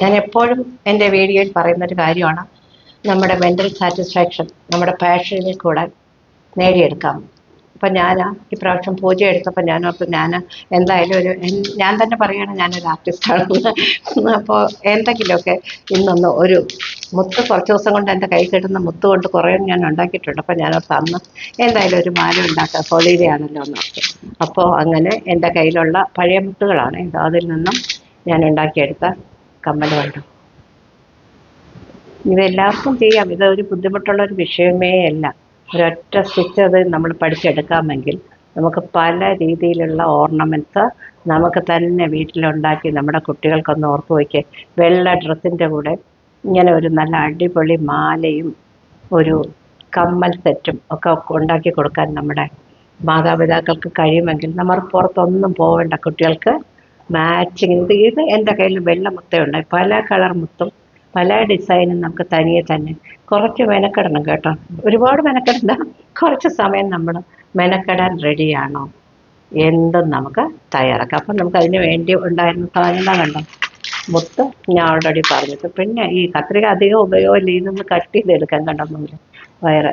ഞാൻ എപ്പോഴും എൻ്റെ വീഡിയോയിൽ പറയുന്നൊരു കാര്യമാണ്, നമ്മുടെ മെൻ്റൽ സാറ്റിസ്ഫാക്ഷൻ നമ്മുടെ പാഷനിൽ കൂടെ നേടിയെടുക്കാം. അപ്പം ഞാൻ ഇപ്രാവശ്യം പൂജ എടുത്തപ്പോൾ ഞാൻ ഓർത്തു, ഞാൻ എന്തായാലും ഞാൻ തന്നെ പറയുകയാണ് ഞാനൊരു ആർട്ടിസ്റ്റാണെന്ന്. അപ്പോൾ എന്തെങ്കിലുമൊക്കെ ഇന്നൊന്ന് ഒരു മുത്ത് കുറച്ച് ദിവസം കൊണ്ട് എൻ്റെ കൈ കിട്ടുന്ന മുത്ത് കൊണ്ട് കുറേ ഞാൻ ഉണ്ടാക്കിയിട്ടുണ്ട്. അപ്പോൾ ഞാൻ ഓർത്ത് അന്ന് എന്തായാലും ഒരു മാല ഉണ്ടാക്കുക, ഹോളിഡേ ആണല്ലോ എന്ന് ഓർത്തു. അപ്പോൾ അങ്ങനെ എൻ്റെ കയ്യിലുള്ള പഴയ മുത്തുകളാണ് ഇത്, അതിൽ നിന്നും ഞാൻ ഉണ്ടാക്കിയെടുത്ത കമ്മൽ കണ്ടു. ഇതെല്ലാവർക്കും ചെയ്യാം, ഇതൊരു ബുദ്ധിമുട്ടുള്ളൊരു വിഷയമേ അല്ല. ഒരൊറ്റ സ്റ്റിച്ച് അത് നമ്മൾ പഠിച്ചെടുക്കാമെങ്കിൽ നമുക്ക് പല രീതിയിലുള്ള ഓർണമെൻറ്റ്സ് നമുക്ക് തന്നെ വീട്ടിലുണ്ടാക്കി നമ്മുടെ കുട്ടികൾക്കൊന്ന് ഓർത്ത് വയ്ക്കുക. വെള്ള ഡ്രസ്സിൻ്റെ കൂടെ ഇങ്ങനെ ഒരു നല്ല അടിപൊളി മാലയും ഒരു കമ്മൽ സെറ്റും ഒക്കെ ഉണ്ടാക്കി കൊടുക്കാൻ നമ്മുടെ മാതാപിതാക്കൾക്ക് കഴിയുമെങ്കിൽ നമ്മൾ പുറത്തൊന്നും പോവേണ്ട, കുട്ടികൾക്ക് മാച്ചിങ് ഇത് എൻ്റെ കയ്യിൽ വെള്ള മുത്തയുണ്ട്, പല കളർ മുത്തും പല ഡിസൈനും നമുക്ക് തനിയെ തന്നെ കുറച്ച് മെനക്കെടണം കേട്ടോ. ഒരുപാട് മെനക്കെടണ്ട, കുറച്ച് സമയം നമ്മൾ മെനക്കെടാൻ റെഡിയാണോ എന്തും നമുക്ക് തയ്യാറാക്കാം. അപ്പം നമുക്ക് അതിന് വേണ്ടി ഉണ്ടായിരുന്ന സാധനം കണ്ടോ, മുത്ത് ഞാൻ ഓൾറെഡി പറഞ്ഞിട്ട്, പിന്നെ ഈ കത്രിക അധികം ഉപയോഗമില്ല, ഇതൊന്ന് കട്ട് ചെയ്തെടുക്കാൻ കണ്ടൊന്നുമില്ല.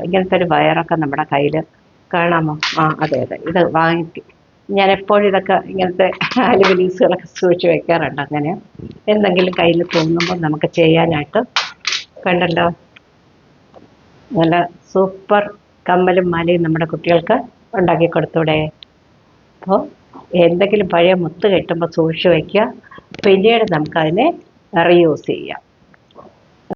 ഇങ്ങനത്തെ ഒരു വയറൊക്കെ നമ്മുടെ കയ്യിൽ കാണാമോ? അതെ ഇത് വാങ്ങിക്കും ഞാൻ എപ്പോഴും. ഇതൊക്കെ ഇങ്ങനത്തെ ആലുവലീസുകളൊക്കെ സൂക്ഷിച്ച് വെക്കാറുണ്ട്. അങ്ങനെ എന്തെങ്കിലും കയ്യിൽ തോന്നുമ്പോൾ നമുക്ക് ചെയ്യാനായിട്ട്. കണ്ടല്ലോ, നല്ല സൂപ്പർ കമ്മലും മാലയും നമ്മുടെ കുട്ടികൾക്ക് ഉണ്ടാക്കി കൊടുത്തൂടെ? അപ്പോൾ എന്തെങ്കിലും പഴയ മുത്ത് കെട്ടുമ്പോൾ സൂക്ഷിച്ച് വയ്ക്കുക, പിന്നീട് നമുക്കതിനെ റീയൂസ് ചെയ്യാം.